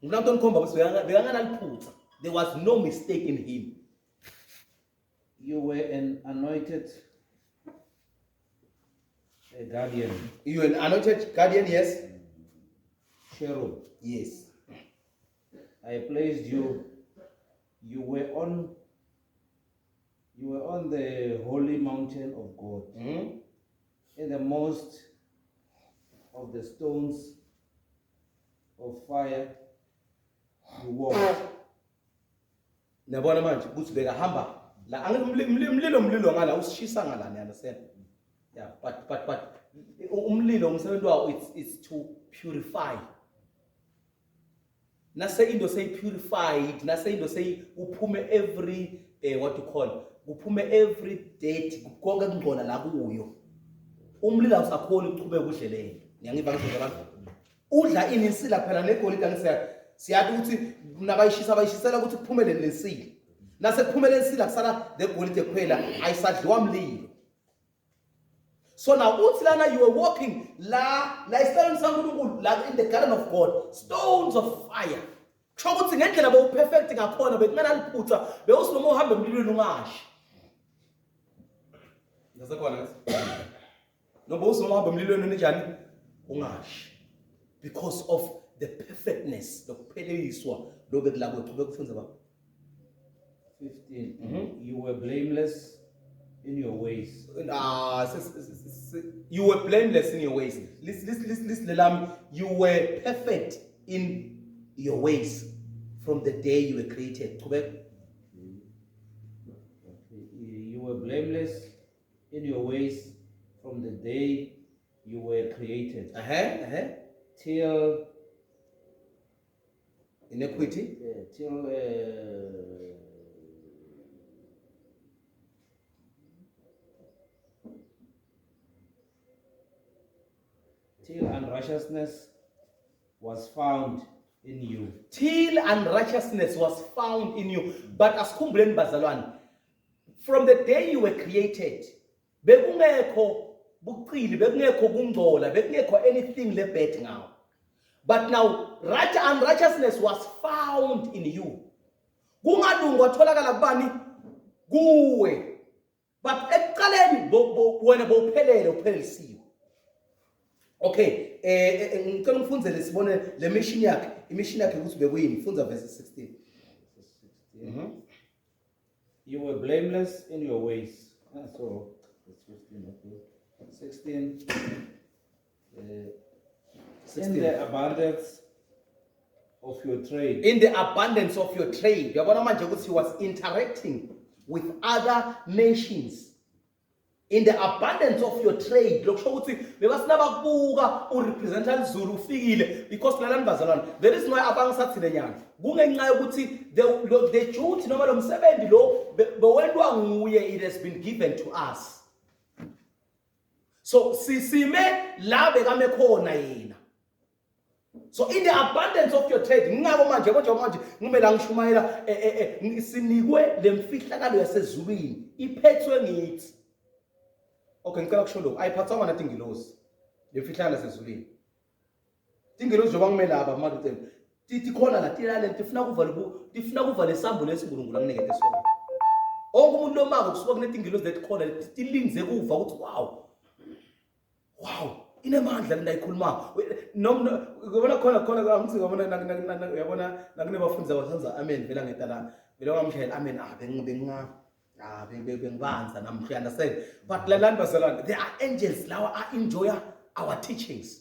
There was no mistake in him. You were an anointed guardian. You were an anointed guardian, yes? Cherub. Yes. I placed you. You were on the holy mountain of God. Mm-hmm. In the most of the stones of fire you walked. Nabona manje ukuthi bekahamba la umlilo ngala usishisa ngala, you understand? Yeah, but umlilo umsebenzi wawo it's to purify. Nase into say purified, nase into say uphume every what you call, uphume every date konke kungcola la kuyo. Umlilo awusakhona ukuchubeka udlelele. Ngiyangiva ngisho abantu. Udla inisila phela negolide angisaya. Siyathi ukuthi bayishisela ukuthi kuphumele lensila. Nase kuphumele lensila kusala legolide kuphela ayisadliwa mlilo. So now uthi lana you were walking la isihlalo saNkulunkulu la in the garden of God, stones of fire. Kusho ukuthi ngendlela bowuperfect ngakhona bekungena liphutha bewusinoma uhambe emlilweni ungashi. Ngasekhona no bowusinoma uhambe emlilweni unjani ungashi. Because of the perfectness, lokupheleliswa lokela kwethu bekufunza baba. 15. You were blameless in your ways. You were blameless in your ways. Listen, you were perfect in your ways from the day you were created. You were blameless in your ways from the day you were created. Till iniquity. Till unrighteousness was found in you. Till unrighteousness was found in you. But asikhumbuleni bazalwane, from the day you were created, bekungekho buqili, bekungekho kungcola, bekungekho anything lebad now. But now unrighteousness was found in you. Kungalungu watholakala kubani? Kuwe. But ekuqaleni wena bowuphelele uphelelisiwe. Okay, ngicela ngifundzele sibone le mission yakhe, imission yakhe ukuthi bekuyini? Funza verse 16. You were blameless in your ways. So it's 15, okay. 16. 16. In the abundance of your trade. In the abundance of your trade. Yabona manje ukuthi he was interacting with other nations. In the abundance of your trade. Lokusho ukuthi bebasinabakubuka urepresenta iZulu ufikile because lalani bazalwane. There is no abangisathile nyana. Kungenxa yokuthi the duty noma lo msebenzi lo bewendwa nguye, it has been given to us. So sisime la bekame khona yena. So in the abundance of your trade, ngingabo manje kodwa manje ngimela ngishumayela sinikwe lemfihlakalo yasezulwini iphethwe ngithi. Okay, ngicela kusho lokho ayiphathwanga nathi ingilosi lemfihlakalo yasezulwini. Ingilosi njengoba ngimela aba manje tithi khona la tilale tifuna kuva lesambu lesiNkulunkulu anginikete sona. Onke umuntu lomako kusuka kunethi ingilosi lethi khona tilinze kuva ukuthi wow. Inemandla le ndayikhuluma noma ngibona khona angithi ngibona uyabona nakunebafundi abasenza amen vela ngetalana vele wamshayela amen bengibanza namhlanje understand. But lalani bazalwane, there are angels lawa enjoy our teachings.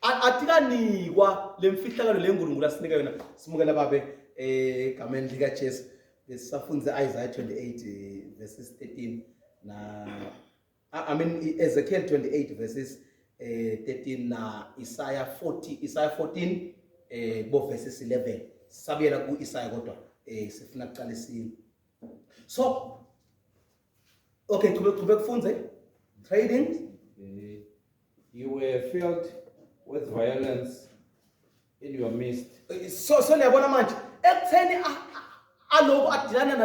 Atikanikwa lemfihlakalo leNkulunkulu asinika yona simukela babe egameni lika Jesu besisafunze Isaiah 28 verses 13 na Ezekiel 28 verses 13 na Isaiah 14 bo verses 11 sabiyela ku Isaiah kodwa sifuna kuqala isini. So okay, kube kufunze trading. You were filled with violence in your midst. So niyabona manje ekutheni aloku adilana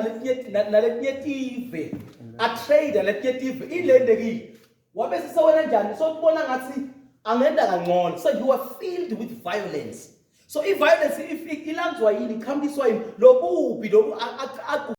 naletinye tive atrader letinye tive ilendekile wabe sisewena njani so tubona ngathi angenda kangcono. So you are filled with violence. So i-violence if ilanzwa yini iqhamukiswa yini lobubi lobu